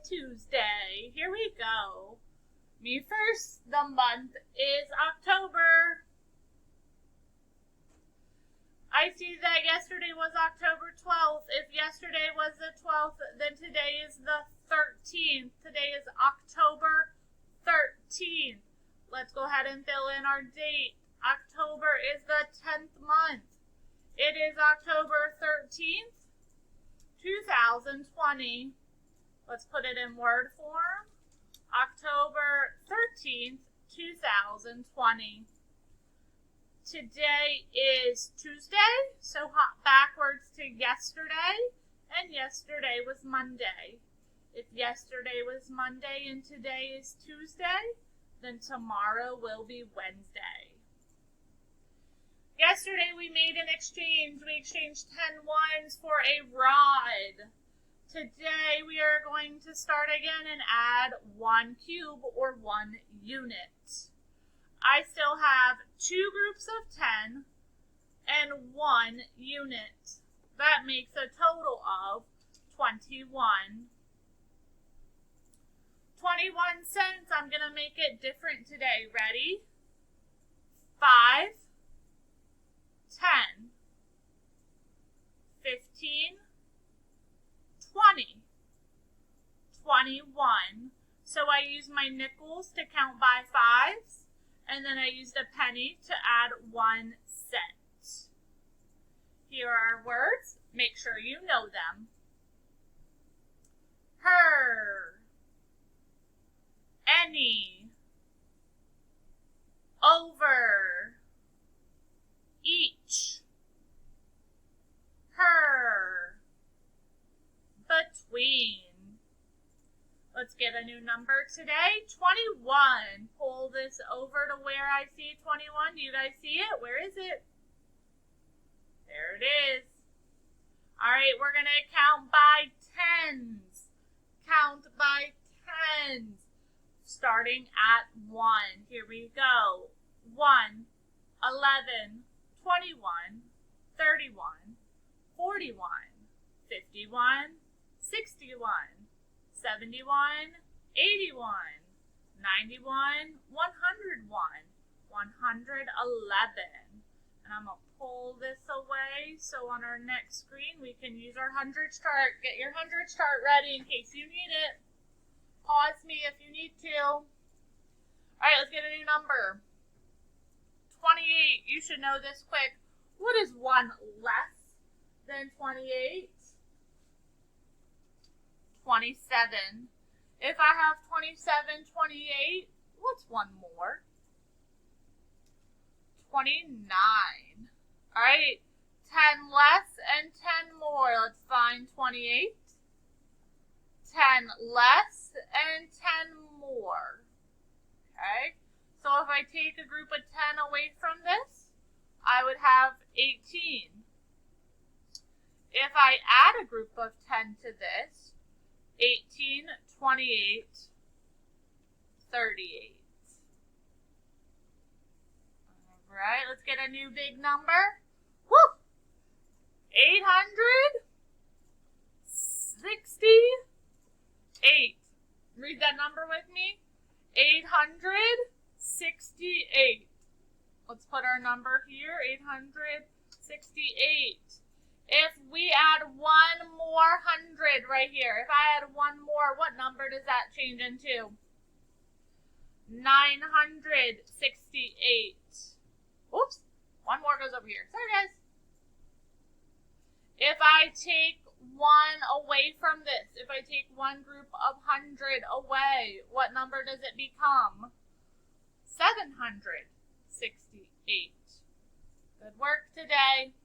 Tuesday. Here we go. Me first. The month is October. I see that yesterday was October 12th. If yesterday was the 12th, then today is the 13th. Today is October 13th. Let's go ahead and fill in our date. October is the 10th month. It is October 13th, 2020. Let's put it in word form. October 13th, 2020. Today is Tuesday, so hop backwards to yesterday, and yesterday was Monday. If yesterday was Monday and today is Tuesday, then tomorrow will be Wednesday. Yesterday we made an exchange. We exchanged 10 ones for a rod. Today we are going to start again and add 1 cube or 1 unit. I still have 2 groups of 10 and 1 unit. That makes a total of 21. 21 cents. I'm going to make it different today. Ready? 5, 10, 15, 20, 21. So I use my nickels to count by 5s, and then I used a penny to add 1 cent. Here are words. Make sure you know them. Her, any, over, each, her, between. Let's get a new number today. 21. Pull this over to where I see 21. Do you guys see it? Where is it? There it is. All right, we're going to count by tens. Count by tens. Starting at 1. Here we go. 1, 11, 21, 31, 41, 51, 61, 71, 81, 91, 101, 111. And I'm going to pull this away so on our next screen we can use our hundreds chart. Get your hundreds chart ready in case you need it. Pause me if you need to. All right, let's get a new number. 28. You should know this quick. What is 1 less than 28? 27. If I have 27, 28, what's 1 more? 29. All right, 10 less and 10 more. Let's find 28. 10 less and 10 more. Okay, so if I take a group of 10 away from this, I would have 18. If I add a group of 10 to this, 18, 28, 38. All right, let's get a new big number. Woo! 868. Read that number with me. 868. Let's put our number here, 868. If we add 1 more 100 right here, if I add 1 more, what number does that change into? 968. Oops, 1 more goes over here. Sorry, guys. If I take 1 away from this, if I take 1 group of 100 away, what number does it become? 768. Good work today.